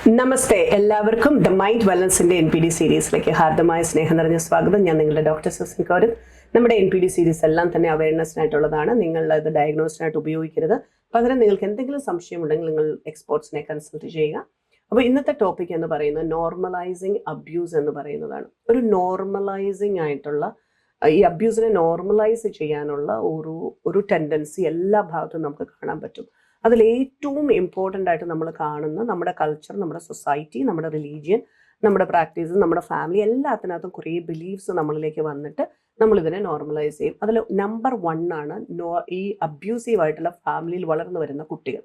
നമസ്തേ, എല്ലാവർക്കും the mind വെൽനസിന്റെ NPD സീരീസിലേക്ക് ഹാർദമായ സ്നേഹം നിറഞ്ഞ സ്വാഗതം. ഞാൻ നിങ്ങളുടെ ഡോക്ടർ സുസിൻ കൗരൻ. നമ്മുടെ NPD സീരീസ് എല്ലാം തന്നെ അവയർനെസ്സിനായിട്ടുള്ളതാണ്. നിങ്ങൾ അത് ഡയഗ്നോസിനായിട്ട് ഉപയോഗിക്കരുത്. പകരം നിങ്ങൾക്ക് എന്തെങ്കിലും സംശയം ഉണ്ടെങ്കിൽ നിങ്ങൾ എക്സ്പേർട്സിനെ കൺസൾട്ട് ചെയ്യുക. അപ്പോൾ ഇന്നത്തെ ടോപ്പിക് എന്ന് പറയുന്നത് നോർമലൈസിങ് അബ്യൂസ് എന്ന് പറയുന്നതാണ്. ഒരു നോർമലൈസിങ് ആയിട്ടുള്ള ഈ അബ്യൂസിനെ നോർമലൈസ് ചെയ്യാനുള്ള ഒരു ടെൻഡൻസി എല്ലാ ഭാഗത്തും നമുക്ക് കാണാൻ പറ്റും. അതിൽ ഏറ്റവും ഇമ്പോർട്ടൻ്റ് ആയിട്ട് നമ്മൾ കാണുന്ന നമ്മുടെ കൾച്ചർ, നമ്മുടെ സൊസൈറ്റി, നമ്മുടെ റിലീജിയൻ, നമ്മുടെ പ്രാക്ടീസ്, നമ്മുടെ ഫാമിലി എല്ലാത്തിനകത്തും കുറേ ബിലീഫ്സ് നമ്മളിലേക്ക് വന്നിട്ട് നമ്മളിതിനെ നോർമലൈസ് ചെയ്യും. അതിൽ നമ്പർ 1 ആണ് ഈ അബ്യൂസീവ് ആയിട്ടുള്ള ഫാമിലിയിൽ വളർന്നു വരുന്ന കുട്ടികൾ.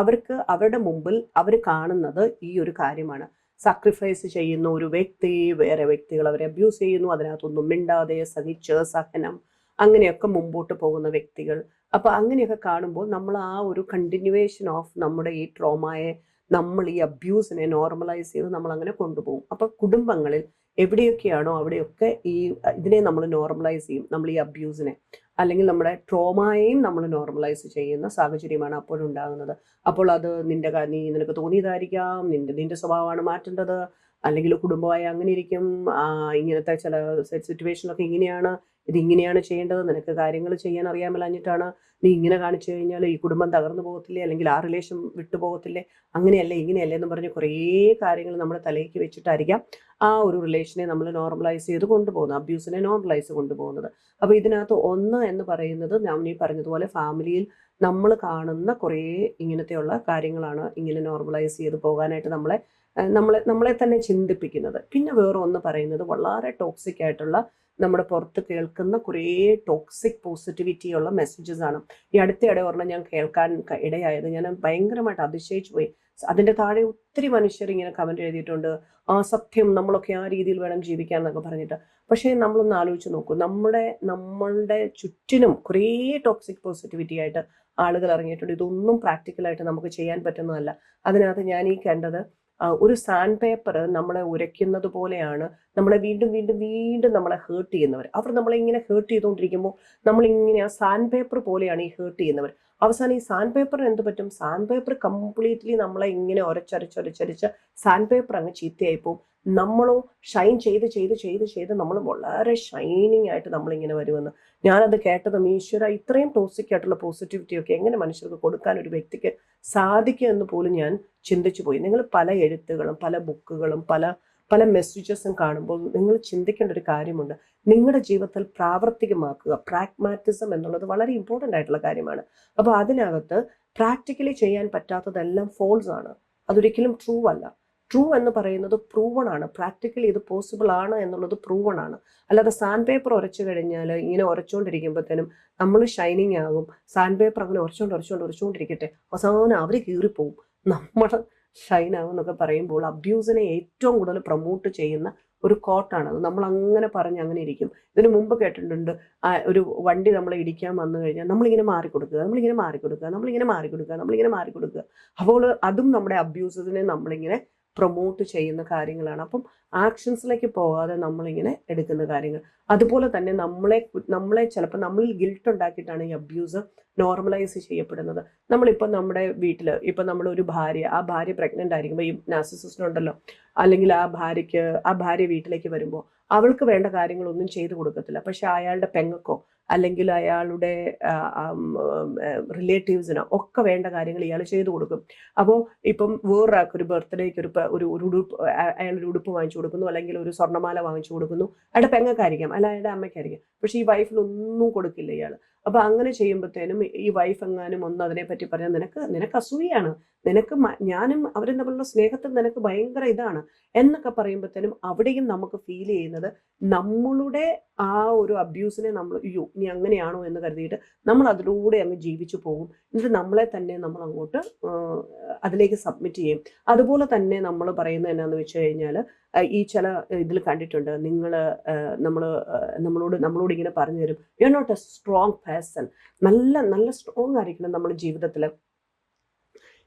അവർക്ക് അവരുടെ മുമ്പിൽ അവർ കാണുന്നത് ഈ ഒരു കാര്യമാണ്. സാക്രിഫൈസ് ചെയ്യുന്ന ഒരു വ്യക്തി, വേറെ വ്യക്തികൾ അവരെ അബ്യൂസ് ചെയ്യുന്നു, അതിനകത്തൊന്നും മിണ്ടാതെ സഹിച്ച് സഹനം അങ്ങനെയൊക്കെ മുമ്പോട്ട് പോകുന്ന വ്യക്തികൾ. അപ്പോൾ അങ്ങനെയൊക്കെ കാണുമ്പോൾ നമ്മൾ ആ ഒരു കണ്ടിന്യൂവേഷൻ ഓഫ് നമ്മുടെ ഈ ട്രോമയെ, നമ്മൾ ഈ അബ്യൂസിനെ നോർമലൈസ് ചെയ്ത് നമ്മൾ അങ്ങനെ കൊണ്ടുപോകും. അപ്പോൾ കുടുംബങ്ങളിൽ എവിടെയൊക്കെയാണോ അവിടെയൊക്കെ ഇതിനെ നമ്മൾ നോർമലൈസ് ചെയ്യും. നമ്മൾ ഈ അബ്യൂസിനെ അല്ലെങ്കിൽ നമ്മുടെ ട്രോമയെയും നമ്മൾ നോർമലൈസ് ചെയ്യുന്ന സാഹചര്യമാണ് അപ്പോഴുണ്ടാകുന്നത്. അപ്പോൾ അത് നിനക്ക് തോന്നിയതായിരിക്കാം, നിന്റെ സ്വഭാവമാണ് മാറ്റേണ്ടത്, അല്ലെങ്കിൽ കുടുംബമായി അങ്ങനെ ഇരിക്കും, ഇങ്ങനത്തെ ചില സിറ്റുവേഷനൊക്കെ ഇങ്ങനെയാണ്, ഇതിങ്ങനെയാണ് ചെയ്യേണ്ടത്, നിനക്ക് കാര്യങ്ങൾ ചെയ്യാൻ അറിയാമല്ലാഞ്ഞിട്ടാണ്, നീ ഇങ്ങനെ കാണിച്ചു കഴിഞ്ഞാൽ ഈ കുടുംബം തകർന്നു പോകത്തില്ലേ, അല്ലെങ്കിൽ ആ റിലേഷൻ വിട്ടുപോകത്തില്ലേ, അങ്ങനെയല്ലേ ഇങ്ങനെയല്ലേ എന്ന് പറഞ്ഞ് കുറേ കാര്യങ്ങൾ നമ്മുടെ തലയ്ക്ക് വെച്ചിട്ടായിരിക്കാം ആ ഒരു റിലേഷനെ നമ്മൾ നോർമലൈസ് ചെയ്ത് കൊണ്ടുപോകുന്നത്, അബ്യൂസിനെ നോർമലൈസ് കൊണ്ടുപോകുന്നത്. അപ്പോൾ ഇതിനകത്ത് ഒന്ന് എന്ന് പറയുന്നത് ഞാൻ ഈ പറഞ്ഞതുപോലെ ഫാമിലിയിൽ നമ്മൾ കാണുന്ന കുറേ ഇങ്ങനത്തെയുള്ള കാര്യങ്ങളാണ് ഇങ്ങനെ നോർമലൈസ് ചെയ്ത് പോകാനായിട്ട് നമ്മളെ തന്നെ ചിന്തിപ്പിക്കുന്നത്. പിന്നെ വേറെ ഒന്ന് പറയുന്നത് വളരെ ടോക്സിക് ആയിട്ടുള്ള നമ്മുടെ പുറത്ത് കേൾക്കുന്ന കുറേ ടോക്സിക് പോസിറ്റിവിറ്റിയുള്ള മെസ്സേജസ് ആണ്. ഈ അടുത്തിടെ ഒരെണ്ണം ഞാൻ കേൾക്കാൻ ഇടയായത്, ഞാൻ ഭയങ്കരമായിട്ട് അതിശയിച്ചു പോയി. അതിൻ്റെ താഴെ ഒത്തിരി മനുഷ്യർ ഇങ്ങനെ കമൻറ്റ് എഴുതിയിട്ടുണ്ട്, സത്യം നമ്മളൊക്കെ ആ രീതിയിൽ വേണം ജീവിക്കാൻ എന്നൊക്കെ പറഞ്ഞിട്ട്. പക്ഷേ നമ്മളൊന്ന് ആലോചിച്ച് നോക്കൂ, നമ്മളുടെ ചുറ്റിനും കുറേ ടോക്സിക് പോസിറ്റിവിറ്റി ആയിട്ട് ആളുകൾ ഇറങ്ങിയിട്ടുണ്ട്. ഇതൊന്നും പ്രാക്ടിക്കലായിട്ട് നമുക്ക് ചെയ്യാൻ പറ്റുന്നതല്ല. അതിനകത്ത് ഞാൻ ഈ കണ്ടത്, ഒരു സാൻഡ് പേപ്പർ നമ്മളെ ഉരയ്ക്കുന്നത് പോലെയാണ് നമ്മളെ വീണ്ടും വീണ്ടും വീണ്ടും നമ്മളെ ഹേർട്ട് ചെയ്യുന്നവർ. അവർ നമ്മളെ ഇങ്ങനെ ഹേർട്ട് ചെയ്തുകൊണ്ടിരിക്കുമ്പോൾ നമ്മളിങ്ങനെ ആ സാൻഡ് പേപ്പർ പോലെയാണ് ഈ ഹേർട്ട് ചെയ്യുന്നവർ. അവസാനം ഈ സാൻഡ് പേപ്പറിന് എന്ത് പറ്റും? സാൻഡ് പേപ്പർ കംപ്ലീറ്റ്ലി നമ്മളെ ഇങ്ങനെ ഒരച്ചരച്ചൊരച്ചരച്ച് സാൻഡ് പേപ്പർ അങ്ങ് ചീത്തയായിപ്പോവും. നമ്മളോ ഷൈൻ ചെയ്ത് ചെയ്ത് ചെയ്ത് ചെയ്ത് നമ്മൾ വളരെ ഷൈനിങ് ആയിട്ട് നമ്മളിങ്ങനെ വരുമെന്ന്. ഞാനത് കേട്ടതും, ഈശ്വര, ഇത്രയും ടോക്സിക് ആയിട്ടുള്ള പോസിറ്റിവിറ്റി ഒക്കെ എങ്ങനെ മനുഷ്യർക്ക് കൊടുക്കാൻ ഒരു വ്യക്തിക്ക് സാധിക്കുക എന്ന് പോലും ഞാൻ ചിന്തിച്ചു പോയി. നിങ്ങൾ പല എഴുത്തുകളും പല ബുക്കുകളും പല പല മെസ്സേജസും കാണുമ്പോൾ നിങ്ങൾ ചിന്തിക്കേണ്ട ഒരു കാര്യമുണ്ട്. നിങ്ങളുടെ ജീവിതത്തിൽ പ്രാവർത്തികമാക്കുക. പ്രാഗ്മാറ്റിസം എന്നുള്ളത് വളരെ ഇമ്പോർട്ടൻ്റ് ആയിട്ടുള്ള കാര്യമാണ്. അപ്പോൾ അതിനകത്ത് പ്രാക്ടിക്കലി ചെയ്യാൻ പറ്റാത്തതെല്ലാം ഫോൾസ് ആണ്, അതൊരിക്കലും ട്രൂ അല്ല. ട്രൂ എന്ന് പറയുന്നത് പ്രൂവൺ ആണ്. പ്രാക്ടിക്കലി ഇത് പോസിബിൾ ആണ് എന്നുള്ളത് പ്രൂവൺ ആണ്. അല്ലാതെ സാൻഡ് പേപ്പർ ഉരച്ചു കഴിഞ്ഞാൽ ഇങ്ങനെ ഉരച്ചുകൊണ്ടിരിക്കുമ്പോഴത്തേനും നമ്മൾ ഷൈനിങ് ആകും. സാൻഡ് പേപ്പർ അങ്ങനെ ഉരച്ചുകൊണ്ടിരിക്കട്ടെ, അവസാനം അവർ കീറിപ്പോവും, നമ്മൾ ഷൈൻ ആകും എന്നൊക്കെ പറയുമ്പോൾ അബ്യൂസിനെ ഏറ്റവും കൂടുതൽ പ്രൊമോട്ട് ചെയ്യുന്ന ഒരു കോട്ടാണത്. നമ്മൾ അങ്ങനെ പറഞ്ഞ് അങ്ങനെ ഇരിക്കും. ഇതിനു മുമ്പ് കേട്ടിട്ടുണ്ട്, ഒരു വണ്ടി നമ്മളെ ഇടിക്കാൻ വന്നു കഴിഞ്ഞാൽ നമ്മളിങ്ങനെ മാറിക്കൊടുക്കുക. അപ്പോൾ അതും നമ്മുടെ അബ്യൂസിനെ നമ്മളിങ്ങനെ പ്രൊമോട്ട് ചെയ്യുന്ന കാര്യങ്ങളാണ്. അപ്പം ആക്ഷൻസിലേക്ക് പോകാതെ നമ്മളിങ്ങനെ എടുക്കുന്ന കാര്യങ്ങൾ. അതുപോലെ തന്നെ നമ്മളെ ചിലപ്പോൾ നമ്മളിൽ ഗിൽട്ട് ഉണ്ടാക്കിയിട്ടാണ് ഈ അബ്യൂസ് നോർമലൈസ് ചെയ്യപ്പെടുന്നത്. നമ്മളിപ്പോൾ നമ്മുടെ വീട്ടിൽ ഇപ്പം നമ്മളൊരു ആ ഭാര്യ പ്രഗ്നൻ്റ് ആയിരിക്കുമ്പോൾ ഈ നാർസിസിസ്റ്റുണ്ടല്ലോ, അല്ലെങ്കിൽ ആ ഭാര്യ വീട്ടിലേക്ക് വരുമ്പോൾ അവൾക്ക് വേണ്ട കാര്യങ്ങളൊന്നും ചെയ്തു കൊടുക്കത്തില്ല. പക്ഷെ അയാളുടെ പെങ്ങൾക്കോ അല്ലെങ്കിൽ അയാളുടെ റിലേറ്റീവ്സിനോ ഒക്കെ വേണ്ട കാര്യങ്ങൾ ഇയാൾ ചെയ്തു കൊടുക്കും. അപ്പോൾ ഇപ്പം വേറൊരാൾക്ക് ഒരു ബർത്ത്ഡേക്ക് ഒരു ഉടുപ്പ്, അയാളൊരു ഉടുപ്പ് വാങ്ങിച്ചു കൊടുക്കുന്നു, അല്ലെങ്കിൽ ഒരു സ്വർണ്ണമാല വാങ്ങിച്ചു കൊടുക്കുന്നു. അയാളുടെ പെങ്ങൾക്കായിരിക്കാം, അല്ല അയാളുടെ അമ്മയ്ക്കായിരിക്കും. പക്ഷെ ഈ വൈഫിനൊന്നും കൊടുക്കില്ല ഇയാൾ. അപ്പോൾ അങ്ങനെ ചെയ്യുമ്പോഴത്തേനും ഈ വൈഫ് എങ്ങാനും ഒന്ന് അതിനെപ്പറ്റി പറഞ്ഞാൽ നിനക്ക് അസൂയാണ്, ഞാനും അവരും തമ്മിലുള്ള സ്നേഹത്തിൽ നിനക്ക് ഭയങ്കര ഇതാണ് എന്നൊക്കെ പറയുമ്പോഴത്തേനും അവിടെയും നമുക്ക് ഫീൽ ചെയ്യുന്നത് നമ്മളുടെ ആ ഒരു അബ്യൂസിനെ നമ്മൾ ഇനി അങ്ങനെയാണോ എന്ന് കരുതിയിട്ട് നമ്മൾ അതിലൂടെ അങ്ങ് ജീവിച്ചു പോകും. എന്നിട്ട് നമ്മളെ തന്നെ നമ്മൾ അങ്ങോട്ട് അതിലേക്ക് സബ്മിറ്റ് ചെയ്യും. അതുപോലെ തന്നെ നമ്മൾ പറയുന്നത് എന്നാന്ന് വെച്ച് കഴിഞ്ഞാൽ, ഈ ചില ഇതിൽ കണ്ടിട്ടുണ്ട്, നമ്മളോട് ഇങ്ങനെ പറഞ്ഞു തരും, you are not a strong person. നല്ല സ്ട്രോങ് ആയിരിക്കണം നമ്മൾ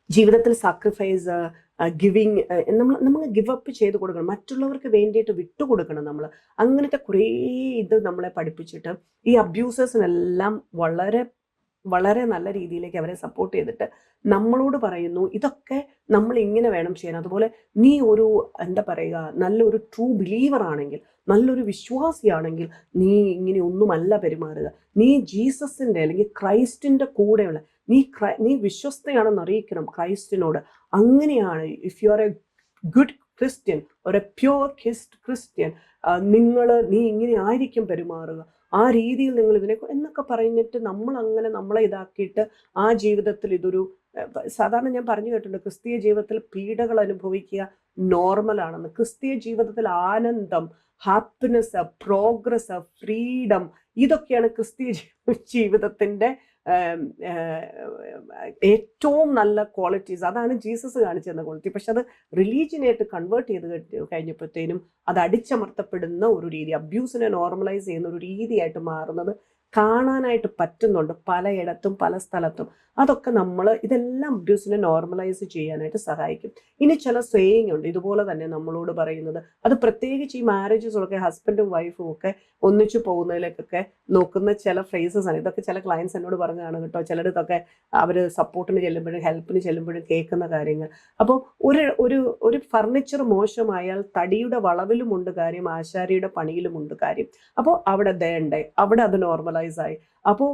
ജീവിതത്തിൽ സാക്രിഫൈസ്, ഗിവിങ്, നമ്മൾ ഗിവ് അപ്പ് ചെയ്ത് കൊടുക്കണം, മറ്റുള്ളവർക്ക് വേണ്ടിയിട്ട് വിട്ടുകൊടുക്കണം. അങ്ങനത്തെ കുറേ ഇത് നമ്മളെ പഠിപ്പിച്ചിട്ട് ഈ അബ്യൂസേഴ്സിനെല്ലാം വളരെ വളരെ നല്ല രീതിയിലേക്ക് അവരെ സപ്പോർട്ട് ചെയ്തിട്ട് നമ്മളോട് പറയുന്നു ഇതൊക്കെ നമ്മൾ ഇങ്ങനെ വേണം ചെയ്യാൻ. അതുപോലെ നീ ഒരു എന്താ പറയുക, നല്ലൊരു ട്രൂ ബിലീവർ ആണെങ്കിൽ, നല്ലൊരു വിശ്വാസിയാണെങ്കിൽ നീ ഇങ്ങനെ ഒന്നുമല്ല പെരുമാറുക. നീ ജീസസിന്റെ അല്ലെങ്കിൽ ക്രൈസ്റ്റിന്റെ കൂടെയുള്ള നീ വിശ്വസ്തയാണെന്ന് അറിയിക്കണം ക്രൈസ്റ്റിനോട്. അങ്ങനെയാണ് if you are A good Christian, ഒരു പ്യൂർ ക്രിസ്ത്യൻ, നീ ഇങ്ങനെ ആയിരിക്കും പെരുമാറുക, ആ രീതിയിൽ നിങ്ങൾ ഇതിനെ എന്നൊക്കെ പറഞ്ഞിട്ട് നമ്മൾ അങ്ങനെ നമ്മളെ ഇതാക്കിയിട്ട് ആ ജീവിതത്തിൽ ഇതൊരു സാധാരണ ഞാൻ പറഞ്ഞു കേട്ടിട്ടുണ്ട്, ക്രിസ്തീയ ജീവിതത്തിൽ പീഡകൾ അനുഭവിക്കുക നോർമലാണെന്ന്. ക്രിസ്തീയ ജീവിതത്തിൽ ആനന്ദം, ഹാപ്പിനെസ്, പ്രോഗ്രസ്, ഫ്രീഡം, ഇതൊക്കെയാണ് ക്രിസ്തീയ ജീവിതത്തിന്റെ ഏറ്റവും നല്ല ക്വാളിറ്റീസ്. അതാണ് ജീസസ് കാണിച്ചു തന്ന ക്വാളിറ്റി. പക്ഷെ അത് റിലീജിയനായിട്ട് കൺവേർട്ട് ചെയ്ത് കഴിഞ്ഞപ്പോഴത്തേനും അത് അടിച്ചമർത്തപ്പെടുന്ന ഒരു രീതി, അബ്യൂസിനെ നോർമലൈസ് ചെയ്യുന്ന ഒരു രീതിയായിട്ട് മാറുന്നത് കാണാനായിട്ട് പറ്റുന്നുണ്ട് പലയിടത്തും പല സ്ഥലത്തും. അതൊക്കെ ഇതെല്ലാം അബ്യൂസിനെ നോർമലൈസ് ചെയ്യാനായിട്ട് സഹായിക്കും. ഇനി ചില സേയിങ് ഉണ്ട് ഇതുപോലെ തന്നെ നമ്മളോട് പറയുന്നത്, അത് പ്രത്യേകിച്ച് ഈ മാരേജസൊക്കെ ഹസ്ബൻഡും വൈഫും ഒക്കെ ഒന്നിച്ചു പോകുന്നതിലേക്കൊക്കെ നോക്കുന്ന ചില ഫ്രേസസ് ആണ്. ഇതൊക്കെ ചില ക്ലയൻസ് എന്നോട് പറഞ്ഞതാണ് കേട്ടോ. ചിലരിതൊക്കെ അവർ സപ്പോർട്ടിന് ചെല്ലുമ്പോഴും ഹെൽപ്പിന് ചെല്ലുമ്പോഴും കേൾക്കുന്ന കാര്യങ്ങൾ. അപ്പോൾ ഒരു ഫർണിച്ചർ മോശമായാൽ തടിയുടെ വളവിലുമുണ്ട് കാര്യം, ആശാരിയുടെ പണിയിലുമുണ്ട് കാര്യം. അപ്പോൾ അവിടെ അവിടെ അത് നോർമലൈസ് ആയി. അപ്പോൾ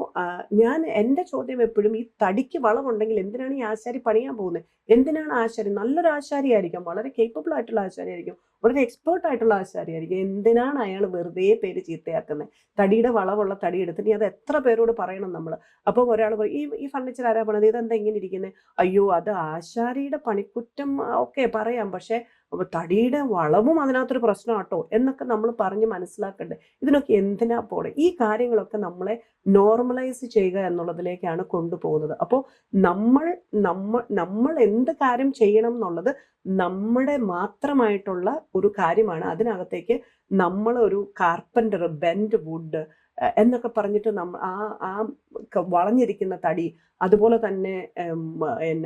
എൻ്റെ ചോദ്യം എപ്പോഴും, ഈ തടിക്ക് വളവുണ്ടെങ്കിൽ എന്തിനാണ് ഈ ആശാരി പണിയാൻ പോകുന്നത്? എന്തിനാണ് ആശാരി? നല്ലൊരു ആശാരി ആയിരിക്കും, വളരെ കേപ്പബിൾ ആയിട്ടുള്ള ആശാരി ആയിരിക്കും, വളരെ എക്സ്പേർട്ട് ആയിട്ടുള്ള ആശാരി ആയിരിക്കും. എന്തിനാണ് അയാൾ വെറുതെ പേര് ചീത്തയാക്കുന്നത്? തടിയുടെ വളവുള്ള തടി എടുത്തിട്ട് അത് എത്ര പേരോട് പറയണം നമ്മൾ? അപ്പോൾ ഒരാൾ പറയും, ഈ ഫർണിച്ചർ ആരാ പണിത്, ഇതെന്താ ഇങ്ങനെ ഇരിക്കുന്നത്? അയ്യോ, അത് ആശാരിയുടെ പണിക്കുറ്റം, ഓക്കെ പറയാം, പക്ഷെ തടിയുടെ വളവും അതിനകത്തൊരു പ്രശ്നം കേട്ടോ എന്നൊക്കെ നമ്മൾ പറഞ്ഞ് മനസ്സിലാക്കണ്ടേ? ഇതിനൊക്കെ എന്തിനാ പോടെ? ഈ കാര്യങ്ങളൊക്കെ നമ്മളെ നോർമലൈസ് ചെയ്യുക എന്നുള്ളതിലേക്കാണ് കൊണ്ടുപോകുന്നത്. അപ്പോൾ നമ്മൾ എന്ത് കാര്യം ചെയ്യണം എന്നുള്ളത് നമ്മുടെ മാത്രമായിട്ടുള്ള ഒരു കാര്യമാണ്. അതിനകത്തേക്ക് നമ്മൾ ഒരു കാർപ്പൻ്റർ, ബെൻഡ് വുഡ് എന്നൊക്കെ പറഞ്ഞിട്ട് ആ വളഞ്ഞിരിക്കുന്ന തടി, അതുപോലെ തന്നെ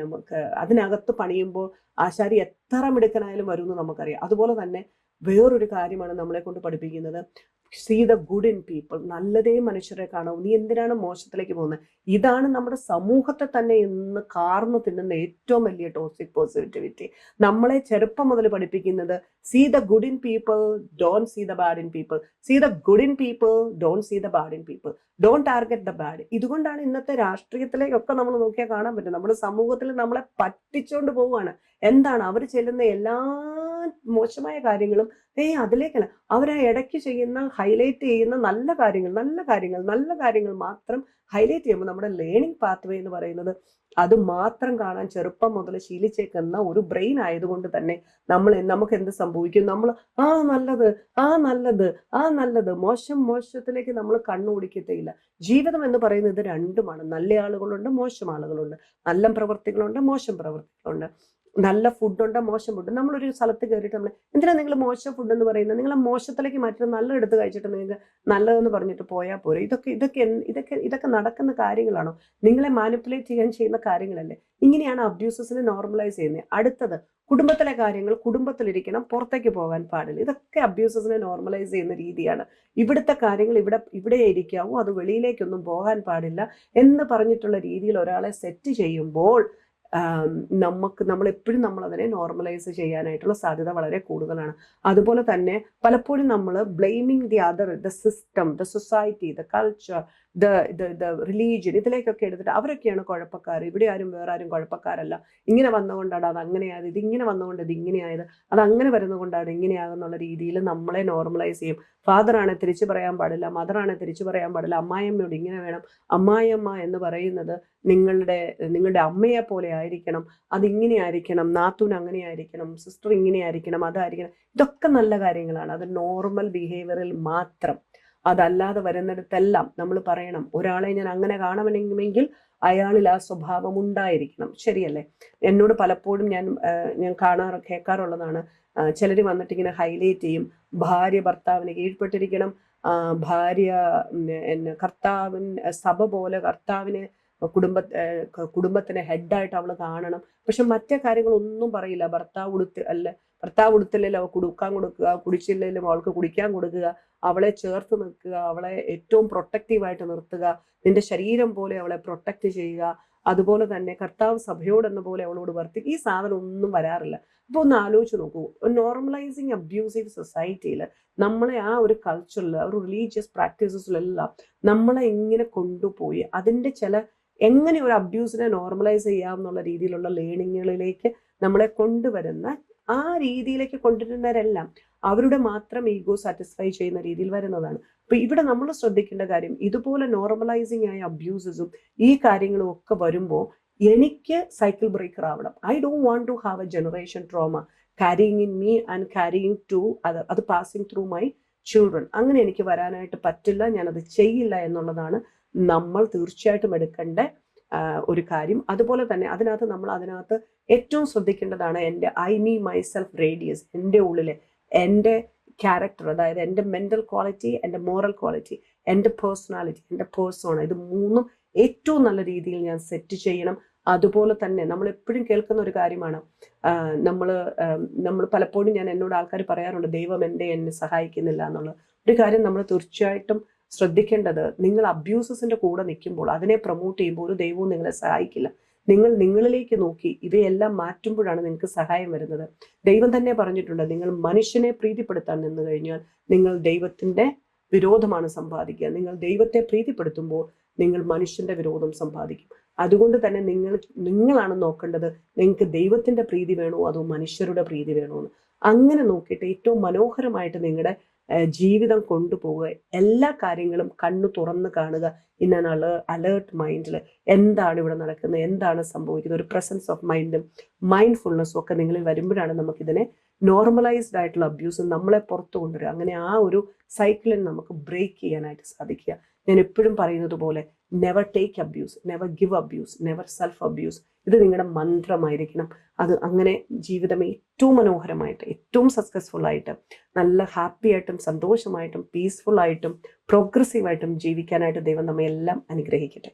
നമുക്ക് അതിനകത്ത് പണിയുമ്പോൾ ആശാരി എത്ര മിടുക്കനായാലും വരുമെന്ന് നമുക്കറിയാം. അതുപോലെ തന്നെ വേറൊരു കാര്യമാണ് നമ്മളെ കൊണ്ട് പഠിപ്പിക്കുന്നത്, see the good in people. നല്ലതേ മനുഷ്യരെ കാണാവൂ, നീ എന്തിനാണ് മോശത്തിലേക്ക് പോകുന്നത്? ഇതാണ് നമ്മുടെ സമൂഹത്തെ തന്നെ ഇന്ന് കാർന്നു തിന്നുന്ന ഏറ്റവും വലിയ ടോക്സിക് പോസിറ്റിവിറ്റി. നമ്മളെ ചെറുപ്പം മുതൽ പഠിപ്പിക്കുന്നത് see the good in people, don't see the bad in people, see the good in people, don't see the bad in people, don't target the bad. ഇതുകൊണ്ടാണ് ഇന്നത്തെ രാഷ്ട്രീയത്തിലേക്കൊക്കെ നമ്മൾ നോക്കിയാൽ കാണാൻ പറ്റും, നമ്മുടെ സമൂഹത്തിൽ നമ്മളെ പറ്റിച്ചുകൊണ്ട് പോവുകയാണ്. എന്താണ് അവർ ചെല്ലുന്ന എല്ലാ മോശമായ കാര്യങ്ങളും അതിലേക്കല്ല, അവരാ ഇടയ്ക്ക് ചെയ്യുന്ന ഹൈലൈറ്റ് ചെയ്യുന്ന നല്ല കാര്യങ്ങൾ മാത്രം ഹൈലൈറ്റ് ചെയ്യുമ്പോൾ നമ്മുടെ ലേണിംഗ് പാത്വേ എന്ന് പറയുന്നത് അത് മാത്രം കാണാൻ ചെറുപ്പം മുതൽ ശീലിച്ചേക്കുന്ന ഒരു ബ്രെയിൻ ആയതുകൊണ്ട് തന്നെ നമുക്ക് എന്ത് സംഭവിക്കും? നമ്മൾ നല്ലത് മോശത്തിലേക്ക് നമ്മൾ കണ്ണുപിടിക്കത്തേയില്ല. ജീവിതം എന്ന് പറയുന്നത് ഇത് രണ്ടുമാണ്. നല്ല ആളുകളുണ്ട്, മോശം ആളുകളുണ്ട്. നല്ല പ്രവൃത്തികളുണ്ട്, മോശം പ്രവൃത്തികളുണ്ട്. നല്ല ഫുഡുണ്ട്, മോശം ഫുഡ്. നമ്മളൊരു സ്ഥലത്ത് കയറിയിട്ട് നമ്മൾ എന്തിനാ നിങ്ങൾ മോശം ഫുഡ് എന്ന് പറയുന്നത്? നിങ്ങളെ മോശത്തിലേക്ക് മാറ്റിയിട്ട് നല്ല എടുത്ത് കഴിച്ചിട്ട് നിങ്ങൾക്ക് നല്ലതെന്ന് പറഞ്ഞിട്ട് പോയാൽ പോരെ. ഇതൊക്കെ നടക്കുന്ന കാര്യങ്ങളാണോ? നിങ്ങളെ മാനിപ്പുലേറ്റ് ചെയ്യാൻ ചെയ്യുന്ന കാര്യങ്ങളല്ലേ? ഇങ്ങനെയാണ് അബ്യൂസസിനെ നോർമലൈസ് ചെയ്യുന്നത്. അടുത്തത്, കുടുംബത്തിലെ കാര്യങ്ങൾ കുടുംബത്തിലിരിക്കണം, പുറത്തേക്ക് പോകാൻ പാടില്ല. ഇതൊക്കെ അബ്യൂസസിനെ നോർമലൈസ് ചെയ്യുന്ന രീതിയാണ്. ഇവിടുത്തെ കാര്യങ്ങൾ ഇവിടെ ഇരിക്കാവൂ, അത് വെളിയിലേക്കൊന്നും പോകാൻ പാടില്ല എന്ന് പറഞ്ഞിട്ടുള്ള രീതിയിൽ ഒരാളെ സെറ്റ് ചെയ്യുമ്പോൾ നമ്മളെപ്പോഴും നമ്മളതിനെ നോർമലൈസ് ചെയ്യാനായിട്ടുള്ള സാധ്യത വളരെ കൂടുതലാണ്. അതുപോലെ തന്നെ പലപ്പോഴും നമ്മൾ blaming the other, the system, the society, the culture, the religion, ഇതിലേക്കൊക്കെ എടുത്തിട്ട് അവരൊക്കെയാണ് കുഴപ്പക്കാർ, ഇവിടെ ആരും വേറെ ആരും കുഴപ്പക്കാരല്ല, ഇങ്ങനെ വന്നുകൊണ്ടാണ് അത് അങ്ങനെയായത്, ഇതിങ്ങനെ വന്നുകൊണ്ട് ഇത് ഇങ്ങനെയായത്, അത് അങ്ങനെ വരുന്നതുകൊണ്ടാണ് ഇങ്ങനെയാകുന്നുള്ള രീതിയിൽ നമ്മളെ നോർമലൈസ് ചെയ്യും. ഫാദറാണ് തിരിച്ചു പറയാൻ പാടില്ല, മദറാണ് തിരിച്ചു പറയാൻ പാടില്ല, അമ്മായിയമ്മയോട് ഇങ്ങനെ വേണം, അമ്മായിയമ്മ എന്ന് പറയുന്നത് നിങ്ങളുടെ അമ്മയെ പോലെ ആയിരിക്കണം, അതിങ്ങനെ ആയിരിക്കണം, നാത്തൂൻ അങ്ങനെ ആയിരിക്കണം, സിസ്റ്റർ ഇങ്ങനെ ആയിരിക്കണം, അതായിരിക്കണം. ഇതൊക്കെ നല്ല കാര്യങ്ങളാണ്, അത് നോർമൽ ബിഹേവിയറിൽ മാത്രം. അതല്ലാതെ വരുന്നിടത്തെല്ലാം നമ്മൾ പറയണം, ഒരാളെ ഞാൻ അങ്ങനെ കാണണമെങ്കിൽ അയാളിൽ ആ സ്വഭാവം ഉണ്ടായിരിക്കണം. ശരിയല്ലേ? എന്നോട് പലപ്പോഴും ഞാൻ കേൾക്കാറുള്ളതാണ്, ചിലർ വന്നിട്ട് ഇങ്ങനെ ഹൈലൈറ്റ് ചെയ്യും, ഭാര്യ ഭർത്താവിന് കീഴ്പ്പെട്ടിരിക്കണം, ഭാര്യ കർത്താവിന് സഭ പോലെ കർത്താവിനെ കുടുംബത്തിന് ഹെഡായിട്ട് അവൾ കാണണം. പക്ഷെ മറ്റേ കാര്യങ്ങളൊന്നും പറയില്ല. ഭർത്താവ് ഉടുത്തില്ലെങ്കിലും അവൾക്ക് ഉടുക്കാൻ കൊടുക്കുക, കുടിച്ചില്ലെങ്കിലും അവൾക്ക് കുടിക്കാൻ കൊടുക്കുക, അവളെ ചേർത്ത് നിൽക്കുക, അവളെ ഏറ്റവും പ്രൊട്ടക്റ്റീവായിട്ട് നിർത്തുക, നിന്റെ ശരീരം പോലെ അവളെ പ്രൊട്ടക്റ്റ് ചെയ്യുക, അതുപോലെ തന്നെ കർത്താവ് സഭയോടെന്ന പോലെ അവളോട് വർത്തിക്കുക. ഈ സാധനം ഒന്നും വരാറില്ല. അപ്പൊ ഒന്ന് ആലോചിച്ച് നോക്കൂ, നോർമലൈസിങ് അബ്യൂസീവ് സൊസൈറ്റിയിൽ നമ്മളെ ആ ഒരു കൾച്ചറിൽ, ആ ഒരു റിലീജിയസ് പ്രാക്ടീസസിലെല്ലാം നമ്മളെ ഇങ്ങനെ കൊണ്ടുപോയി അതിന്റെ എങ്ങനെ ഒരു അബ്യൂസിനെ നോർമലൈസ് ചെയ്യാം എന്നുള്ള രീതിയിലുള്ള ലേണിങ്ങുകളിലേക്ക് നമ്മളെ കൊണ്ടുവരുന്ന, ആ രീതിയിലേക്ക് കൊണ്ടുവരുന്നവരെല്ലാം അവരുടെ മാത്രം ഈഗോ സാറ്റിസ്ഫൈ ചെയ്യുന്ന രീതിയിൽ വരുന്നതാണ്. അപ്പൊ ഇവിടെ നമ്മൾ ശ്രദ്ധിക്കേണ്ട കാര്യം, ഇതുപോലെ നോർമലൈസിങ് ആയ അബ്യൂസസും ഈ കാര്യങ്ങളും ഒക്കെ വരുമ്പോൾ എനിക്ക് സൈക്കിൾ ബ്രേക്കർ ആവണം. I don't want to have a generation trauma carrying in me and carrying to അത് പാസിങ് ത്രൂ മൈ ചിൽഡ്രൻ. അങ്ങനെ എനിക്ക് വരാനായിട്ട് പറ്റില്ല, ഞാനത് ചെയ്യില്ല എന്നുള്ളതാണ് നമ്മൾ തീർച്ചയായിട്ടും എടുക്കേണ്ട ഒരു കാര്യം. അതുപോലെ തന്നെ അതിനകത്ത് ഏറ്റവും ശ്രദ്ധിക്കേണ്ടതാണ് എൻ്റെ മൈ സെൽഫ് റേഡിയസ്, എൻ്റെ ഉള്ളിലെ എൻ്റെ ക്യാരക്ടർ, അതായത് എൻ്റെ മെൻ്റൽ ക്വാളിറ്റി, എൻ്റെ മോറൽ ക്വാളിറ്റി, എൻ്റെ പേഴ്സണാലിറ്റി, എൻ്റെ പേഴ്സോണ, ഇത് മൂന്നും ഏറ്റവും നല്ല രീതിയിൽ ഞാൻ സെറ്റ് ചെയ്യണം. അതുപോലെ തന്നെ നമ്മൾ എപ്പോഴും കേൾക്കുന്ന ഒരു കാര്യമാണ്, നമ്മൾ പലപ്പോഴും എന്നോട് ആൾക്കാർ പറയാറുണ്ട്, ദൈവം എന്നെ സഹായിക്കുന്നില്ല എന്നുള്ള ഒരു കാര്യം. നമ്മൾ തീർച്ചയായിട്ടും ശ്രദ്ധിക്കേണ്ടത്, നിങ്ങൾ അബ്യൂസസിന്റെ കൂടെ നിൽക്കുമ്പോൾ, അതിനെ പ്രൊമോട്ട് ചെയ്യുമ്പോൾ ഒരു ദൈവവും നിങ്ങളെ സഹായിക്കില്ല. നിങ്ങളിലേക്ക് നോക്കി ഇവയെല്ലാം മാറ്റുമ്പോഴാണ് നിങ്ങൾക്ക് സഹായം വരുന്നത്. ദൈവം തന്നെ പറഞ്ഞിട്ടുണ്ട്, നിങ്ങൾ മനുഷ്യനെ പ്രീതിപ്പെടുത്താൻ നിന്ന് കഴിഞ്ഞാൽ നിങ്ങൾ ദൈവത്തിന്റെ വിരോധമാണ് സമ്പാദിക്കുക. നിങ്ങൾ ദൈവത്തെ പ്രീതിപ്പെടുത്തുമ്പോൾ നിങ്ങൾ മനുഷ്യന്റെ വിരോധം സമ്പാദിക്കും. അതുകൊണ്ട് തന്നെ നിങ്ങളാണ് നോക്കേണ്ടത്, നിങ്ങൾക്ക് ദൈവത്തിന്റെ പ്രീതി വേണോ അതോ മനുഷ്യരുടെ പ്രീതി വേണോ എന്ന്. അങ്ങനെ നോക്കിയിട്ട് ഏറ്റവും മനോഹരമായിട്ട് നിങ്ങളുടെ ജീവിതം കൊണ്ടുപോവുക. എല്ലാ കാര്യങ്ങളും കണ്ണു തുറന്ന് കാണുക. ഇൻ ആൻ അലേർട്ട് മൈൻഡിൽ എന്താണ് ഇവിടെ നടക്കുന്നത്, എന്താണ് സംഭവിക്കുന്നത്, ഒരു പ്രസൻസ് ഓഫ് മൈൻഡും മൈൻഡ്ഫുൾനെസ്സും ഒക്കെ നിങ്ങളിൽ വരുമ്പോഴാണ് നമുക്കിതിനെ നോർമലൈസ്ഡ് ആയിട്ടുള്ള അബ്യൂസ് നമ്മളെ പുറത്തു കൊണ്ടുവരിക. അങ്ങനെ ആ ഒരു സൈക്കിളിൽ നമുക്ക് ബ്രേക്ക് ചെയ്യാനായിട്ട് സാധിക്കുക. ഞാൻ എപ്പോഴും പറയുന്നത് പോലെ, never take abuse, never give abuse, never self abuse. ഇത് നിങ്ങളുടെ മന്ത്രമായിരിക്കണം. അത് അങ്ങനെ ജീവിതം ഏറ്റവും മനോഹരമായിട്ട്, ഏറ്റവും സക്സസ്ഫുൾ ആയിട്ട്, നല്ല ഹാപ്പി ആയിട്ടും സന്തോഷമായിട്ടും പീസ്ഫുൾ ആയിട്ടും പ്രോഗ്രസീവായിട്ടും ജീവിക്കാനായിട്ട് ദൈവം നമ്മെ എല്ലാം അനുഗ്രഹിക്കട്ടെ.